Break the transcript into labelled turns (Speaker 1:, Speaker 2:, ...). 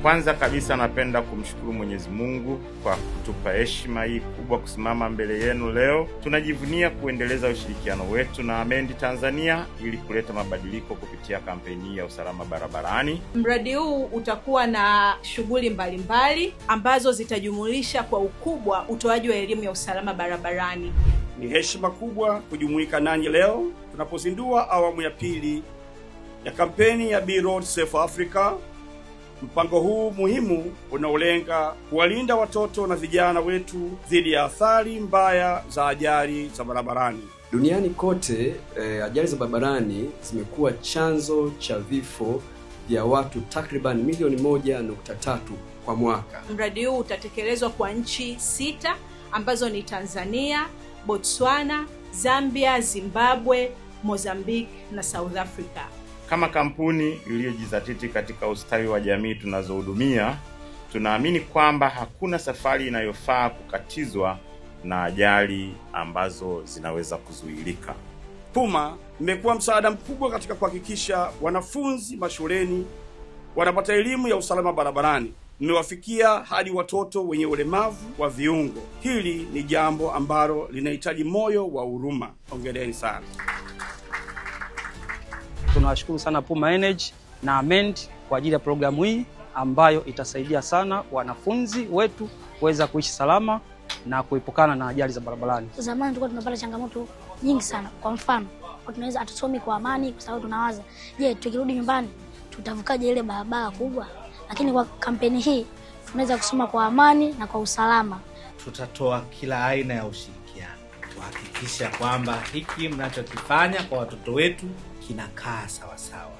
Speaker 1: Kwanza kabisa napenda kumshukuru Mwenyezi Mungu kwa kutupa heshima hii kubwa kusimama mbele yenu leo. Tunajivunia kuendeleza ushirikiano wetu na Amendi Tanzania ili kuleta mabadiliko kupitia kampeni ya usalama barabarani.
Speaker 2: Mradi huu utakuwa na shughuli mbalimbali ambazo zitajumulisha kwa ukubwa utoaji wa elimu ya usalama barabarani.
Speaker 3: Ni heshima kubwa kujumuika nanyi leo tunapozindua awamu ya pili ya kampeni ya Be Road Safe Africa. Mpango huu muhimu unaolenga kuwalinda watoto na vijana wetu dhidi ya athari mbaya za ajali za barabarani.
Speaker 4: Duniani kote, ajali za barabarani zimekuwa chanzo cha vifo vya watu takriban milioni 1.3 kwa mwaka.
Speaker 2: Mradi huu utatekelezwa kwa nchi 6 ambazo ni Tanzania, Botswana, Zambia, Zimbabwe, Mozambique na South Africa.
Speaker 1: Kama kampuni iliyojizatiti katika ustawi wa jamii tunazohudumia, tunaamini kwamba hakuna safari inayofaa kukatizwa na ajali ambazo zinaweza kuzuilika.
Speaker 3: Puma imekuwa msaada mkubwa katika kuhakikisha wanafunzi mashuleni wanapata elimu ya usalama barabarani. Mmewafikia hadi watoto wenye ulemavu wa viungo. Hili ni jambo ambalo linahitaji moyo wa huruma. Hongereni sana.
Speaker 5: Tunawashukuru sana Puma Energy na Amendi kwa ajili ya programu hii ambayo itasaidia sana wanafunzi wetu kuweza kuishi salama na kuepukana na ajali za barabarani.
Speaker 6: Zamani tulikuwa tunapata changamoto nyingi sana. Kwa mfano, tunaweza atusomi kwa amani kwa sababu tunawaza, je, tukirudi nyumbani tutavukaje ile barabara kubwa? Lakini kwa kampeni hii tunaweza kusoma kwa amani na kwa usalama.
Speaker 7: Tutatoa kila aina ya ushirikiano kuhakikisha kwamba hiki mnachokifanya kwa watoto wetu kinakaa sawa sawa.